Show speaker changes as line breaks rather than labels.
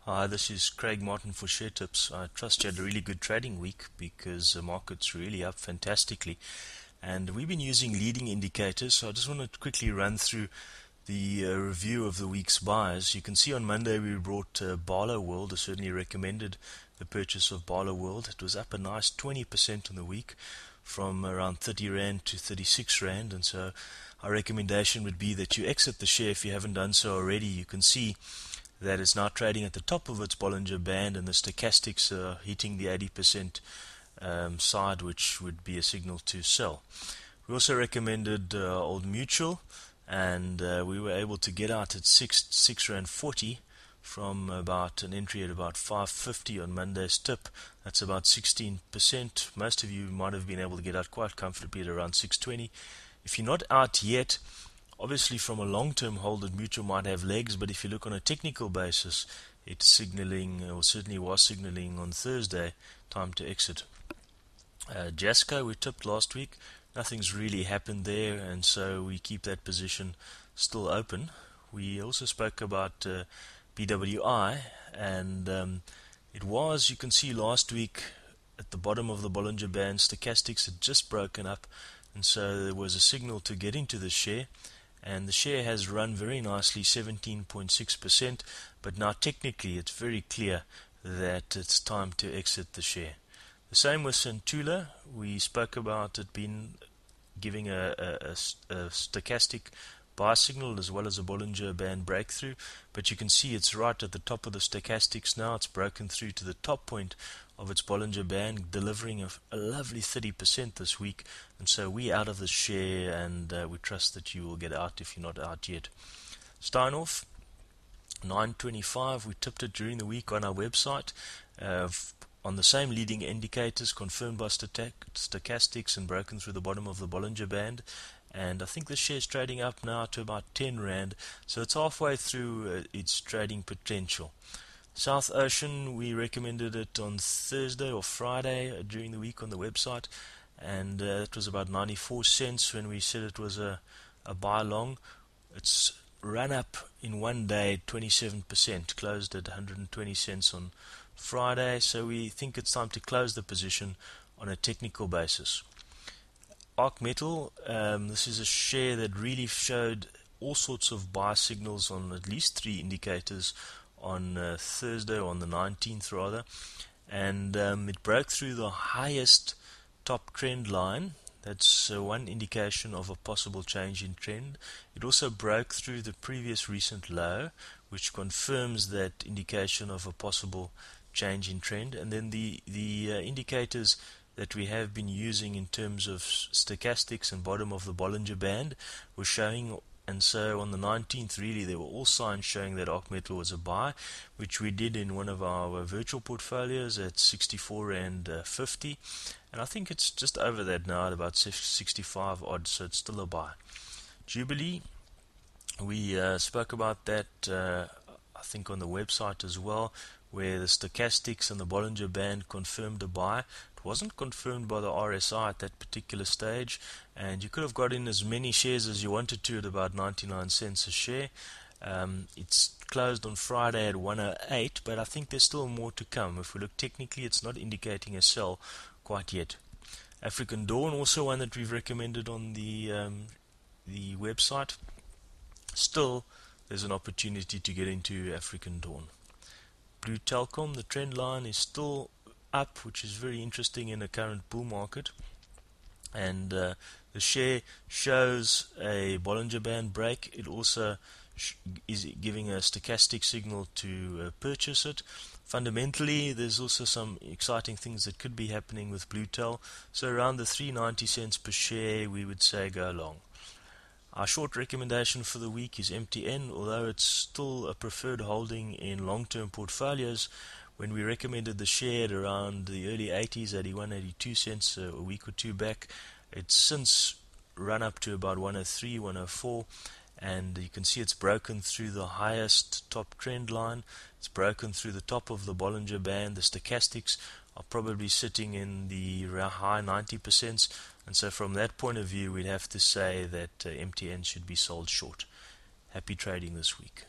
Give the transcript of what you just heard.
Hi, this is Craig Martin for Share Tips. I trust you had a really good trading week because the market's really up fantastically. And we've been using leading indicators, so I just want to quickly run through the review of the week's buys. You can see on Monday we brought Barlow World. I certainly recommended the purchase of Barlow World. It was up a nice 20% on the week from around 30 Rand to 36 Rand. And so our recommendation would be that you exit the share if you haven't done so already. You can see that it's now trading at the top of its Bollinger Band, and the stochastics are hitting the 80% side, which would be a signal to sell. We also recommended Old Mutual, and we were able to get out at 6 Rand 40 from about an entry at about 5.50 on Monday's tip. That's about 16%. Most of you might have been able to get out quite comfortably at around 6.20. If you're not out yet, obviously from a long-term hold, that Mutual might have legs, but if you look on a technical basis, it's signaling, or certainly was signaling on Thursday, time to exit. Jasco, we tipped last week. Nothing's really happened there, and so we keep that position still open. We also spoke about BWI, and it was, you can see last week, at the bottom of the Bollinger Band, stochastics had just broken up, and so there was a signal to get into the share. And the share has run very nicely, 17.6%, but now technically it's very clear that it's time to exit the share. The same with Centula. We spoke about it being giving a stochastic buy signal as well as a Bollinger Band breakthrough, but you can see it's right at the top of the stochastics now. It's broken through to the top point of its Bollinger Band, delivering a lovely 30% this week, and so we're out of the share, and we trust that you will get out if you're not out yet. Steinhoff, 9.25, we tipped it during the week on our website on the same leading indicators, confirmed by stochastics and broken through the bottom of the Bollinger Band. And I think the share is trading up now to about 10 Rand, so it's halfway through its trading potential. South Ocean, we recommended it on Thursday or Friday during the week on the website, and it was about 94 cents when we said it was a buy long. It's run up in one day 27%, closed at 120 cents on Friday, so we think it's time to close the position on a technical basis. Arc Metal, this is a share that really showed all sorts of buy signals on at least three indicators on Thursday, or on the 19th rather, and it broke through the highest top trend line. That's one indication of a possible change in trend. It also broke through the previous recent low, which confirms that indication of a possible change in trend. And then the indicators that we have been using in terms of stochastics and bottom of the Bollinger Band were showing, and so on the 19th really there were all signs showing that Arc Metal was a buy, which we did in one of our virtual portfolios at 64 Rand 50, and I think it's just over that now at about 65 odd, so it's still a buy. Jubilee, we spoke about that I think on the website as well, where the stochastics and the Bollinger Band confirmed a buy. It wasn't confirmed by the RSI at that particular stage, and you could have got in as many shares as you wanted to at about 99 cents a share. It's closed on Friday at 108, but I think there's still more to come. If we look technically, it's not indicating a sell quite yet. African Dawn, also one that we've recommended on the website. Still, there's an opportunity to get into African Dawn. Blue Telkom, the trend line is still up, which is very interesting in the current bull market, and the share shows a Bollinger Band break. It also is giving a stochastic signal to purchase it. Fundamentally, there's also some exciting things that could be happening with Blue Tel, so around the 3.90 cents per share we would say go long. Our short recommendation for the week is MTN, although it's still a preferred holding in long-term portfolios. When we recommended the share at around the early 80s, 81, 82 cents a week or two back, it's since run up to about 103, 104, and you can see it's broken through the highest top trend line. It's broken through the top of the Bollinger Band. The stochastics are probably sitting in the high 90%, and so from that point of view we'd have to say that MTN should be sold short. Happy trading this week.